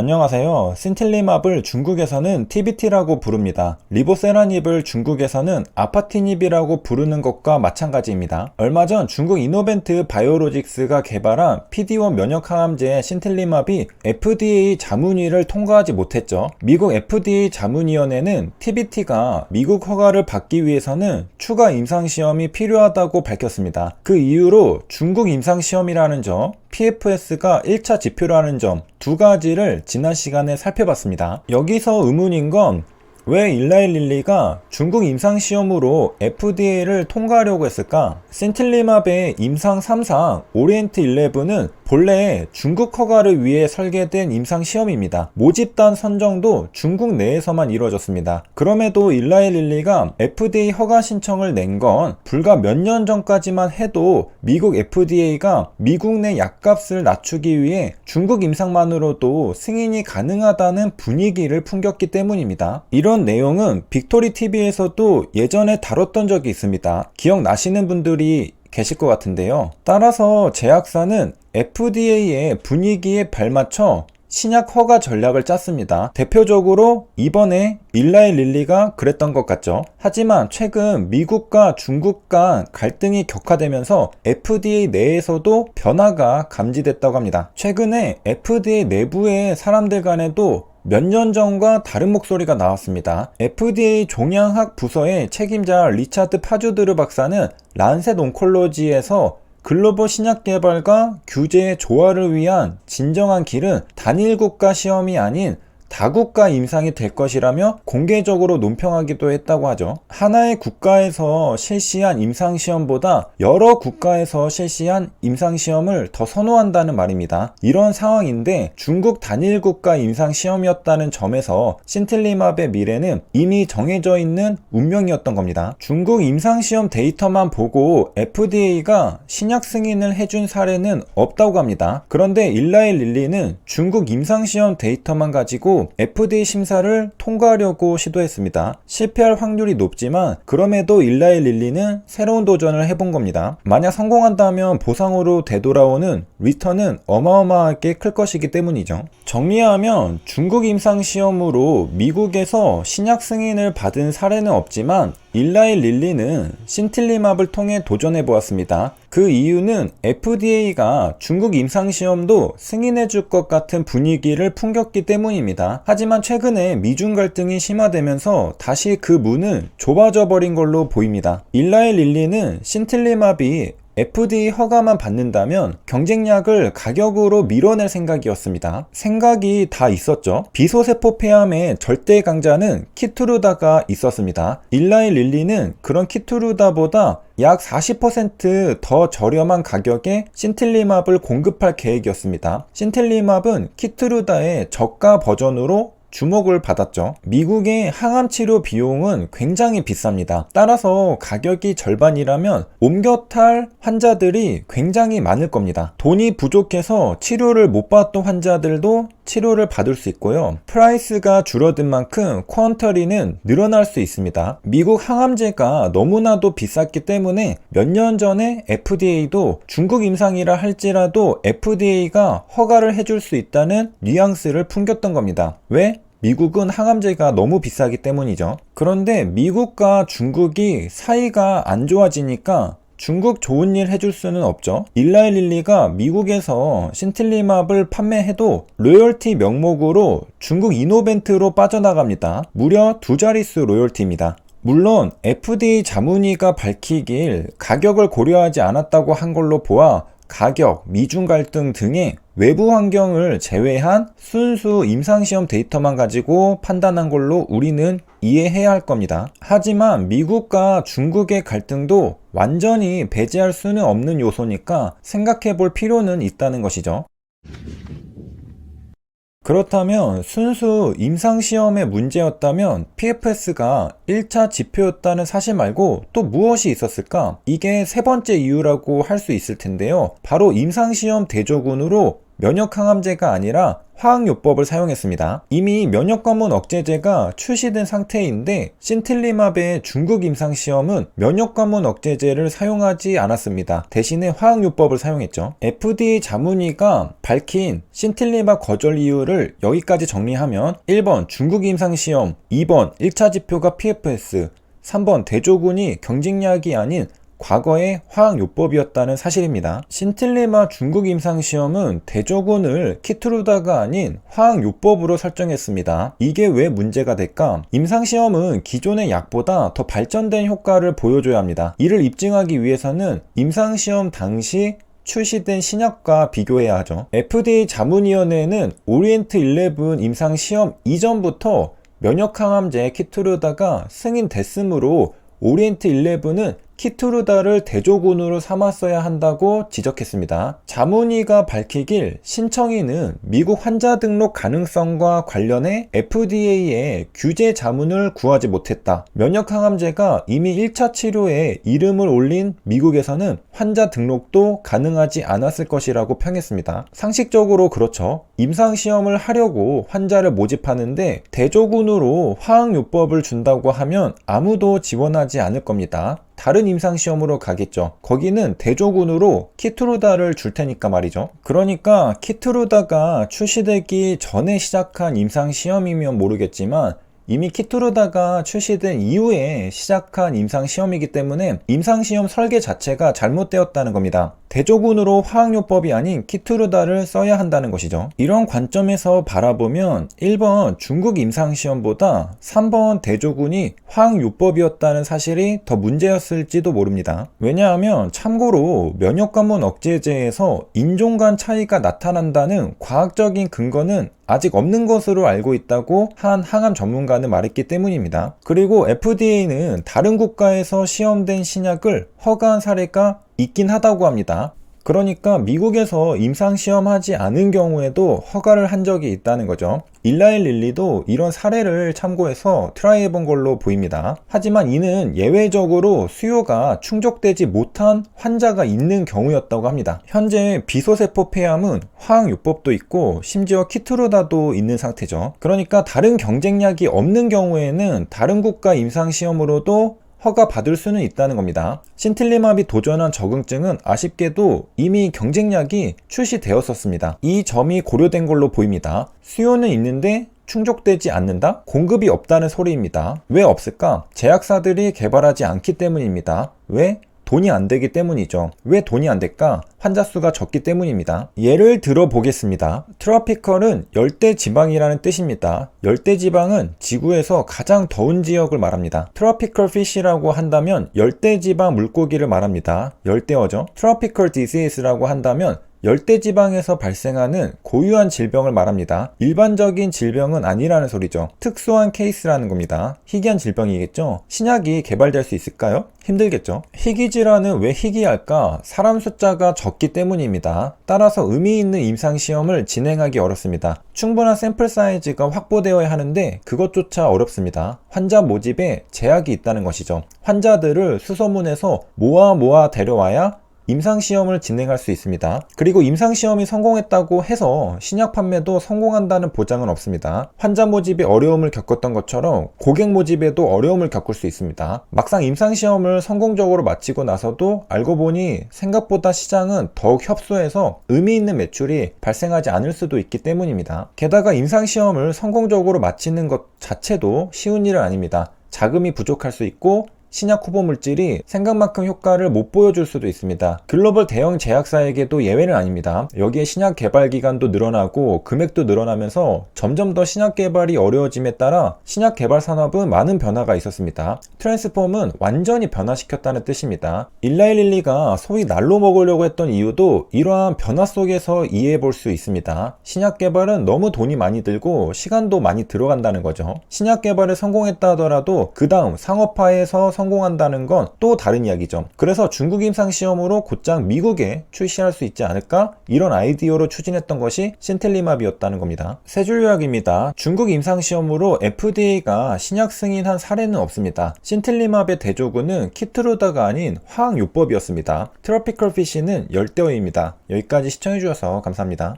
안녕하세요. 신틸리맙을 중국에서는 TBT라고 부릅니다. 리보세라닙을 중국에서는 아파티닙이라고 부르는 것과 마찬가지입니다. 얼마 전 중국 이노벤트 바이오로직스가 개발한 PD-1 면역항암제 신틸리맙이 FDA 자문위를 통과하지 못했죠. 미국 FDA 자문위원회는 TBT가 미국 허가를 받기 위해서는 추가 임상시험이 필요하다고 밝혔습니다. 그 이유로 중국 임상시험이라는 점, PFS가 1차 지표라는 점 두 가지를 지난 시간에 살펴봤습니다. 여기서 의문인 건 왜 일라이 릴리가 중국 임상시험으로 FDA를 통과하려고 했을까? 신틸리맙의 임상 3상 오리엔트 11은 본래 중국 허가를 위해 설계된 임상시험입니다. 모집단 선정도 중국 내에서만 이루어졌습니다. 그럼에도 일라이 릴리가 FDA 허가 신청을 낸 건 불과 몇 년 전까지만 해도 미국 FDA가 미국 내 약값을 낮추기 위해 중국 임상만으로도 승인이 가능하다는 분위기를 풍겼기 때문입니다. 이런 내용은 빅토리 TV에서도 예전에 다뤘던 적이 있습니다. 기억나시는 분들이 계실 것 같은데요. 따라서 제약사는 FDA의 분위기에 발맞춰 신약 허가 전략을 짰습니다. 대표적으로 이번에 일라이 릴리가 그랬던 것 같죠. 하지만 최근 미국과 중국 간 갈등이 격화되면서 FDA 내에서도 변화가 감지됐다고 합니다. 최근에 FDA 내부의 사람들 간에도 몇 년 전과 다른 목소리가 나왔습니다. FDA 종양학 부서의 책임자 리차드 파주드르 박사는 란셋 온콜로지에서 글로벌 신약 개발과 규제의 조화를 위한 진정한 길은 단일 국가 시험이 아닌 다국가 임상이 될 것이라며 공개적으로 논평하기도 했다고 하죠. 하나의 국가에서 실시한 임상시험보다 여러 국가에서 실시한 임상시험을 더 선호한다는 말입니다. 이런 상황인데 중국 단일 국가 임상시험이었다는 점에서 신틸리맙의 미래는 이미 정해져 있는 운명이었던 겁니다. 중국 임상시험 데이터만 보고 FDA가 신약 승인을 해준 사례는 없다고 합니다. 그런데 일라이 릴리는 중국 임상시험 데이터만 가지고 FDA 심사를 통과하려고 시도했습니다. 실패할 확률이 높지만 그럼에도 일라이 릴리는 새로운 도전을 해본 겁니다. 만약 성공한다면 보상으로 되돌아오는 리턴은 어마어마하게 클 것이기 때문이죠. 정리하면 중국 임상시험으로 미국에서 신약 승인을 받은 사례는 없지만 일라이 릴리는 신틸리맙을 통해 도전해 보았습니다. 그 이유는 FDA가 중국 임상시험도 승인해 줄 것 같은 분위기를 풍겼기 때문입니다. 하지만 최근에 미중 갈등이 심화되면서 다시 그 문은 좁아져 버린 걸로 보입니다. 일라이 릴리는 신틸리맙이 FDA 허가만 받는다면 경쟁약을 가격으로 밀어낼 생각이었습니다. 생각이 다 있었죠. 비소세포 폐암의 절대 강자는 키투루다가 있었습니다. 일라이 릴리는 그런 키투루다보다 약 40% 더 저렴한 가격에 신틸리맙을 공급할 계획이었습니다. 신틸리맙은 키투루다의 저가 버전으로 주목을 받았죠. 미국의 항암치료 비용은 굉장히 비쌉니다. 따라서 가격이 절반이라면 옮겨 탈 환자들이 굉장히 많을 겁니다. 돈이 부족해서 치료를 못 받던 환자들도 치료를 받을 수 있고요. 프라이스가 줄어든 만큼 쿼언터리는 늘어날 수 있습니다. 미국 항암제가 너무나도 비쌌기 때문에 몇 년 전에 FDA도 중국 임상이라 할지라도 FDA가 허가를 해줄 수 있다는 뉘앙스를 풍겼던 겁니다. 왜? 미국은 항암제가 너무 비싸기 때문이죠. 그런데 미국과 중국이 사이가 안 좋아지니까 중국 좋은 일 해줄 수는 없죠. 일라이 릴리가 미국에서 신틸리맙을 판매해도 로열티 명목으로 중국 이노벤트로 빠져나갑니다. 무려 2자릿수 로열티입니다. 물론 FDA 자문위가 밝히길 가격을 고려하지 않았다고 한 걸로 보아 가격, 미중 갈등 등의 외부 환경을 제외한 순수 임상시험 데이터만 가지고 판단한 걸로 우리는 이해해야 할 겁니다. 하지만 미국과 중국의 갈등도 완전히 배제할 수는 없는 요소니까 생각해 볼 필요는 있다는 것이죠. 그렇다면 순수 임상시험의 문제였다면 PFS가 1차 지표였다는 사실 말고 또 무엇이 있었을까? 이게 세 번째 이유라고 할 수 있을 텐데요. 바로 임상시험 대조군으로 면역항암제가 아니라 화학요법을 사용했습니다. 이미 면역관문 억제제가 출시된 상태인데 신틸리맙의 중국 임상시험은 면역관문 억제제를 사용하지 않았습니다. 대신에 화학요법을 사용했죠. FDA 자문위가 밝힌 신틸리맙 거절 이유를 여기까지 정리하면 1번 중국 임상시험, 2번 1차 지표가 PFS, 3번 대조군이 경직약이 아닌 과거의 화학요법이었다는 사실입니다. 신틸리맙 중국 임상시험은 대조군을 키트루다가 아닌 화학요법으로 설정했습니다. 이게 왜 문제가 될까? 임상시험은 기존의 약보다 더 발전된 효과를 보여줘야 합니다. 이를 입증하기 위해서는 임상시험 당시 출시된 신약과 비교해야 하죠. FDA 자문위원회는 오리엔트 11 임상시험 이전부터 면역항암제 키트루다가 승인됐으므로 오리엔트 11은 키트루다를 대조군으로 삼았어야 한다고 지적했습니다. 자문위가 밝히길 신청인은 미국 환자 등록 가능성과 관련해 FDA에 규제 자문을 구하지 못했다. 면역항암제가 이미 1차 치료에 이름을 올린 미국에서는 환자 등록도 가능하지 않았을 것이라고 평했습니다. 상식적으로 그렇죠. 임상시험을 하려고 환자를 모집하는데 대조군으로 화학요법을 준다고 하면 아무도 지원하지 않을 겁니다. 다른 임상시험으로 가겠죠. 거기는 대조군으로 키트루다를 줄 테니까 말이죠. 그러니까 키트루다가 출시되기 전에 시작한 임상시험이면 모르겠지만 이미 키트루다가 출시된 이후에 시작한 임상시험이기 때문에 임상시험 설계 자체가 잘못되었다는 겁니다. 대조군으로 화학요법이 아닌 키트루다를 써야 한다는 것이죠. 이런 관점에서 바라보면 1번 중국 임상시험보다 3번 대조군이 화학요법이었다는 사실이 더 문제였을지도 모릅니다. 왜냐하면 참고로 면역관문 억제제에서 인종 간 차이가 나타난다는 과학적인 근거는 아직 없는 것으로 알고 있다고 한 항암 전문가는 말했기 때문입니다. 그리고 FDA는 다른 국가에서 시험된 신약을 허가한 사례가 있긴 하다고 합니다. 그러니까 미국에서 임상시험하지 않은 경우에도 허가를 한 적이 있다는 거죠. 일라이 릴리도 이런 사례를 참고해서 트라이해본 걸로 보입니다. 하지만 이는 예외적으로 수요가 충족되지 못한 환자가 있는 경우였다고 합니다. 현재 비소세포 폐암은 화학요법도 있고 심지어 키트루다도 있는 상태죠. 그러니까 다른 경쟁약이 없는 경우에는 다른 국가 임상시험으로도 허가받을 수는 있다는 겁니다. 신틸리맙이 도전한 적응증은 아쉽게도 이미 경쟁약이 출시되었었습니다. 이 점이 고려된 걸로 보입니다. 수요는 있는데 충족되지 않는다? 공급이 없다는 소리입니다. 왜 없을까? 제약사들이 개발하지 않기 때문입니다. 왜? 돈이 안 되기 때문이죠. 왜 돈이 안 될까? 환자 수가 적기 때문입니다. 예를 들어 보겠습니다. 트로피컬은 열대지방이라는 뜻입니다. 열대지방은 지구에서 가장 더운 지역을 말합니다. 트로피컬 피쉬라고 한다면 열대지방 물고기를 말합니다. 열대어죠. 트로피컬 디지즈라고 한다면 열대지방에서 발생하는 고유한 질병을 말합니다. 일반적인 질병은 아니라는 소리죠. 특수한 케이스라는 겁니다. 희귀한 질병이겠죠? 신약이 개발될 수 있을까요? 힘들겠죠. 희귀질환은 왜 희귀할까? 사람 숫자가 적기 때문입니다. 따라서 의미 있는 임상시험을 진행하기 어렵습니다. 충분한 샘플 사이즈가 확보되어야 하는데 그것조차 어렵습니다. 환자 모집에 제약이 있다는 것이죠. 환자들을 수소문해서 모아 데려와야 임상시험을 진행할 수 있습니다. 그리고 임상시험이 성공했다고 해서 신약 판매도 성공한다는 보장은 없습니다. 환자 모집에 어려움을 겪었던 것처럼 고객 모집에도 어려움을 겪을 수 있습니다. 막상 임상시험을 성공적으로 마치고 나서도 알고 보니 생각보다 시장은 더욱 협소해서 의미 있는 매출이 발생하지 않을 수도 있기 때문입니다. 게다가 임상시험을 성공적으로 마치는 것 자체도 쉬운 일은 아닙니다. 자금이 부족할 수 있고 신약 후보 물질이 생각만큼 효과를 못 보여줄 수도 있습니다. 글로벌 대형 제약사에게도 예외는 아닙니다. 여기에 신약 개발 기간도 늘어나고 금액도 늘어나면서 점점 더 신약 개발이 어려워짐에 따라 신약 개발 산업은 많은 변화가 있었습니다. 트랜스폼은 완전히 변화시켰다는 뜻입니다. 일라이 릴리가 소위 날로 먹으려고 했던 이유도 이러한 변화 속에서 이해해 볼 수 있습니다. 신약 개발은 너무 돈이 많이 들고 시간도 많이 들어간다는 거죠. 신약 개발에 성공했다 하더라도 그 다음 상업화에서 성공한다는 건 또 다른 이야기죠. 그래서 중국 임상시험으로 곧장 미국에 출시할 수 있지 않을까? 이런 아이디어로 추진했던 것이 신틸리맙이었다는 겁니다. 세 줄 요약입니다. 중국 임상시험으로 FDA가 신약 승인한 사례는 없습니다. 신틸리맙의 대조군은 키트루다가 아닌 화학요법이었습니다. 트로피컬 피쉬는 열대어입니다. 여기까지 시청해주셔서 감사합니다.